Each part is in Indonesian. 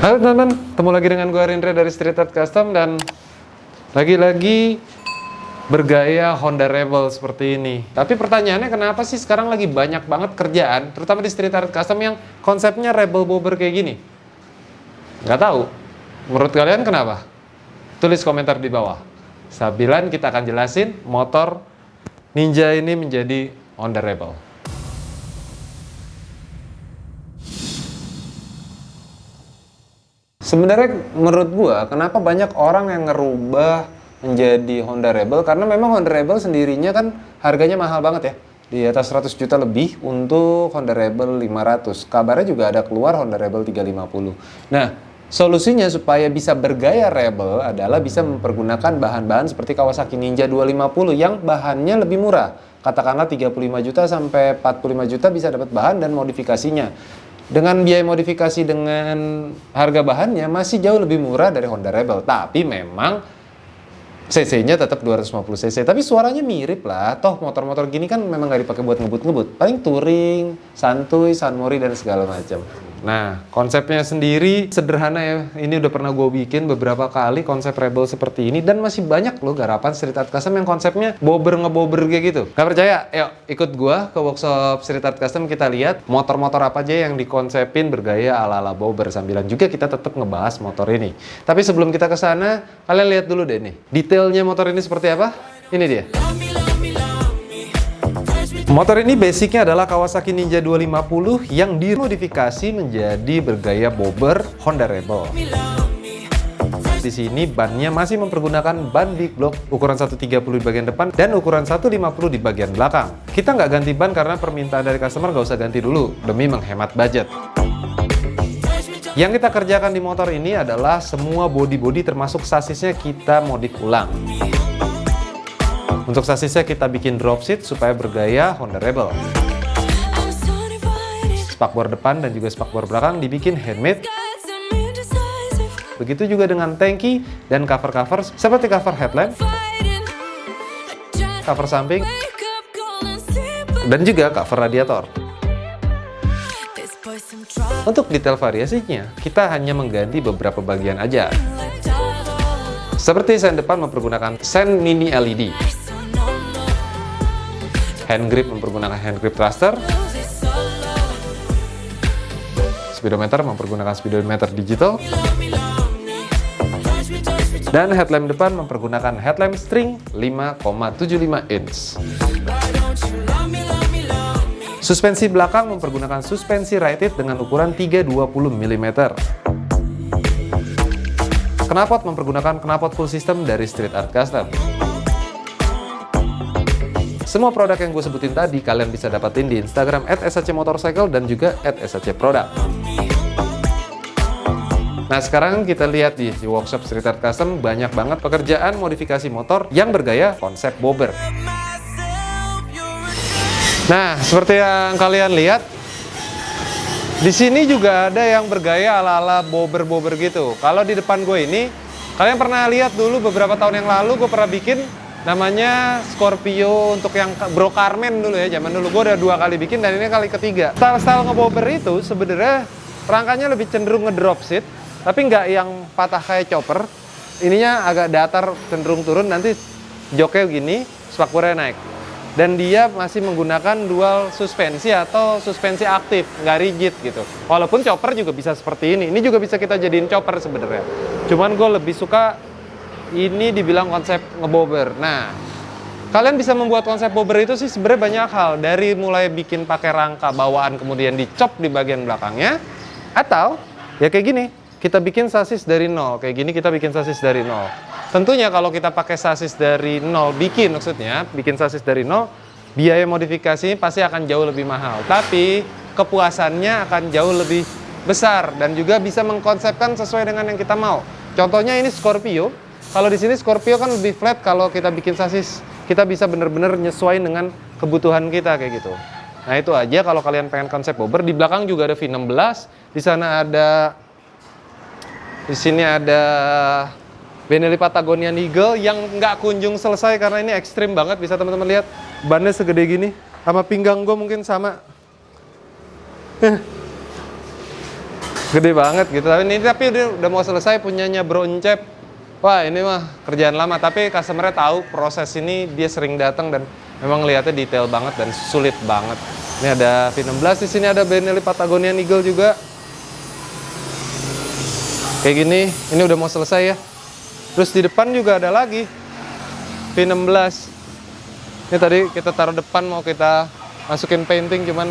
Halo teman-teman, ketemu lagi dengan gue Rindra dari Street Art Custom dan lagi-lagi bergaya Honda Rebel seperti ini. Tapi pertanyaannya kenapa sih sekarang lagi banyak banget kerjaan, terutama di Street Art Custom yang konsepnya Rebel bobber kayak gini? Nggak tahu. Menurut kalian kenapa? Tulis komentar di bawah. Sabilan kita akan jelasin motor Ninja ini menjadi Honda Rebel. Sebenarnya menurut gua, kenapa banyak orang yang ngerubah menjadi Honda Rebel? Karena memang Honda Rebel sendirinya kan harganya mahal banget ya. Di atas 100 juta lebih untuk Honda Rebel 500. Kabarnya juga ada keluar Honda Rebel 350. Nah, solusinya supaya bisa bergaya Rebel adalah bisa mempergunakan bahan-bahan seperti Kawasaki Ninja 250 yang bahannya lebih murah. Katakanlah 35 juta sampai 45 juta bisa dapat bahan dan modifikasinya. Dengan biaya modifikasi dengan harga bahannya masih jauh lebih murah dari Honda Rebel. Tapi memang cc-nya tetap 250 cc. Tapi suaranya mirip lah. Toh motor-motor gini kan memang nggak dipakai buat ngebut-ngebut. Paling touring, santuy, sunmori, dan segala macam. Nah, konsepnya sendiri sederhana ya. Ini udah pernah gue bikin beberapa kali konsep Rebel seperti ini. Dan masih banyak loh garapan Street Art Custom yang konsepnya bobber-ngebobber kayak gitu. Gak percaya? Yuk ikut gue ke workshop Street Art Custom. Kita lihat motor-motor apa aja yang dikonsepin bergaya ala-ala bobber. Sambilan juga kita tetap ngebahas motor ini. Tapi sebelum kita ke sana, kalian lihat dulu deh nih. Detailnya motor ini seperti apa? Ini dia. Motor ini basicnya adalah Kawasaki Ninja 250 yang dimodifikasi menjadi bergaya bobber Honda Rebel. Di sini bannya masih mempergunakan ban big block ukuran 130 di bagian depan dan ukuran 150 di bagian belakang. Kita nggak ganti ban karena permintaan dari customer nggak usah ganti dulu demi menghemat budget. Yang kita kerjakan di motor ini adalah semua body-body termasuk sasisnya kita modif ulang. Untuk sasisnya kita bikin drop seat supaya bergaya Honda Rebel. Spakbor depan dan juga spakbor belakang dibikin handmade. Begitu juga dengan tangki dan cover-cover seperti cover headlamp, cover samping, dan juga cover radiator. Untuk detail variasinya, kita hanya mengganti beberapa bagian aja. Seperti sen depan mempergunakan sen mini LED. Hand grip mempergunakan hand grip thruster. Speedometer mempergunakan speedometer digital. Dan headlamp depan mempergunakan headlamp string 5,75 inch. Suspensi belakang mempergunakan suspensi righted dengan ukuran 320 mm. Knalpot mempergunakan knalpot full system dari Street Art Custom. Semua produk yang gue sebutin tadi kalian bisa dapatin di Instagram @shcmotorcycle dan juga @shcproduct. Nah, sekarang kita lihat di workshop Street Art Custom banyak banget pekerjaan modifikasi motor yang bergaya konsep bobber. Nah, seperti yang kalian lihat, di sini juga ada yang bergaya ala-ala bobber-bobber gitu. Kalau di depan gue ini, kalian pernah lihat dulu beberapa tahun yang lalu gue pernah bikin namanya Scorpio untuk yang Bro Carmen dulu ya, zaman dulu. Gue udah 2 kali bikin dan ini kali ketiga. Style-style ngebobber itu sebenarnya rangkanya lebih cenderung ngedrop seat, tapi nggak yang patah kayak chopper. Ininya agak datar, cenderung turun, nanti joknya gini, spakbornya naik. Dan dia masih menggunakan dual suspensi atau suspensi aktif, nggak rigid gitu. Walaupun chopper juga bisa seperti ini. Ini juga bisa kita jadiin chopper sebenarnya. Cuman gue lebih suka ini dibilang konsep ngebobber. Nah, kalian bisa membuat konsep bobber itu sih sebenarnya banyak hal. Dari mulai bikin pakai rangka bawaan kemudian dicop di bagian belakangnya. Atau ya kayak gini, kita bikin sasis dari nol. Kayak gini kita bikin sasis dari nol. Tentunya kalau kita pakai sasis dari nol, bikin sasis dari nol, biaya modifikasinya pasti akan jauh lebih mahal. Tapi kepuasannya akan jauh lebih besar dan juga bisa mengkonsepkan sesuai dengan yang kita mau. Contohnya ini Scorpio. Kalau di sini Scorpio kan lebih flat, kalau kita bikin sasis, kita bisa benar-benar nyesuaiin dengan kebutuhan kita kayak gitu. Nah, itu aja kalau kalian pengen konsep bobber. Di belakang juga ada V16, di sana ada, di sini ada Benelli Patagonian Eagle yang nggak kunjung selesai karena ini ekstrim banget. Bisa teman-teman lihat, bannya segede gini, sama pinggang gue mungkin sama. Gede banget gitu. Tapi udah mau selesai punyanya Bro Encep. Wah, ini mah kerjaan lama, tapi customer-nya tahu proses ini, dia sering datang dan memang lihatnya detail banget dan sulit banget. Ini ada V16, di sini ada Benelli Patagonian Eagle juga. Kayak gini, ini udah mau selesai ya. Terus di depan juga ada lagi V16. Ini tadi kita taruh depan, mau kita masukin painting, cuman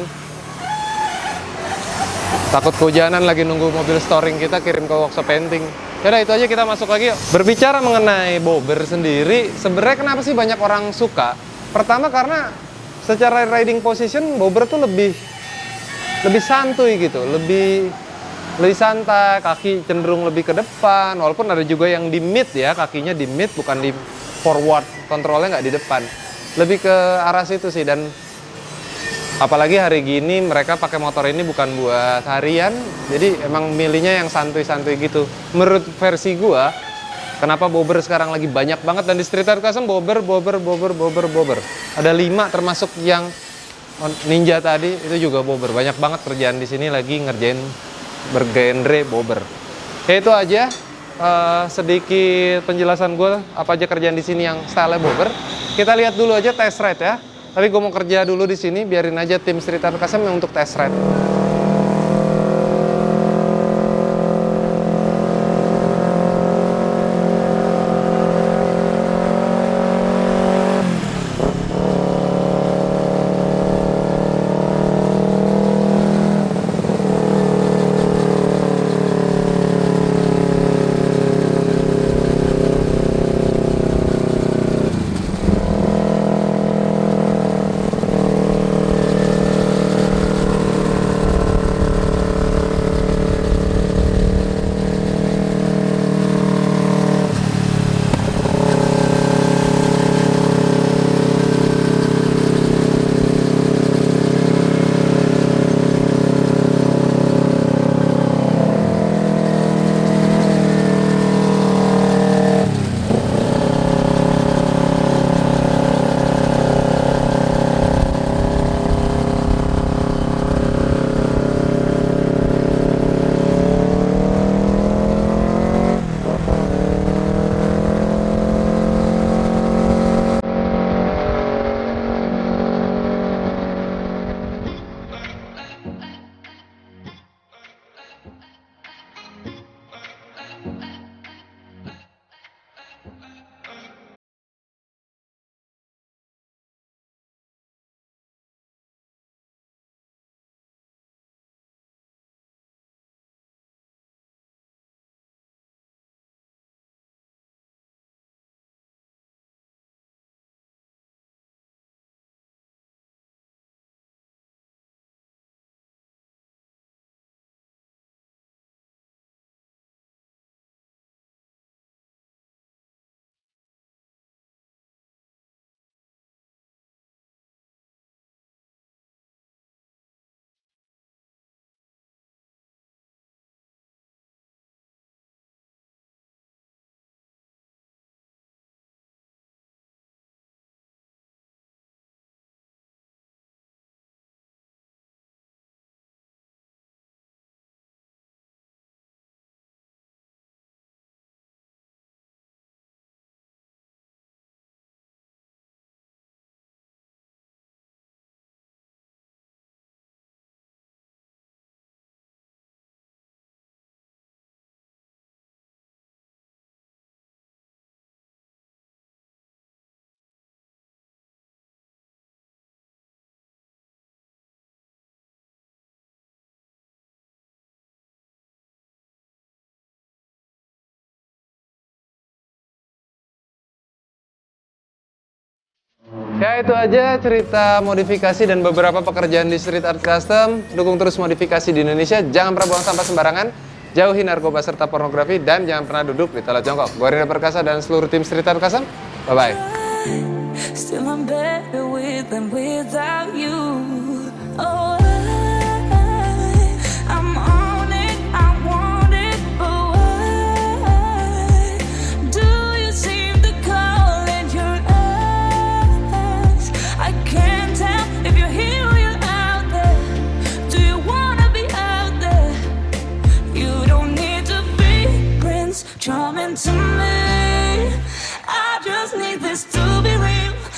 takut kehujanan, lagi nunggu mobil storing kita kirim ke workshop painting. Yaudah, itu aja, kita masuk lagi yuk. Berbicara mengenai bobber sendiri, sebenarnya kenapa sih banyak orang suka? Pertama karena secara riding position bobber tuh lebih santuy gitu, lebih santai, kaki cenderung lebih ke depan. Walaupun ada juga yang di mid ya, kakinya di mid bukan di forward, kontrolnya nggak di depan. Lebih ke arah situ sih. Dan apalagi hari gini mereka pakai motor ini bukan buat harian, jadi emang milihnya yang santuy-santuy gitu. Menurut versi gua, kenapa bobber sekarang lagi banyak banget, dan di Street Art Custom bobber. Ada 5 termasuk yang Ninja tadi, itu juga bobber. Banyak banget kerjaan di sini lagi ngerjain bergenre bobber. Ya itu aja sedikit penjelasan gua apa aja kerjaan di sini yang style bobber. Kita lihat dulu aja test ride ya. Tapi gue mau kerja dulu di sini, biarin aja tim Street Art Custom yang untuk test ride. Ya itu aja cerita modifikasi dan beberapa pekerjaan di Street Art Custom. Dukung terus modifikasi di Indonesia. Jangan pernah buang sampah sembarangan. Jauhi narkoba serta pornografi. Dan jangan pernah duduk di telat jongkok. Gue Rina Perkasa dan seluruh tim Street Art Custom. Bye-bye. Still I'm better with and without you. Oh. listen to me. I just need this to be real.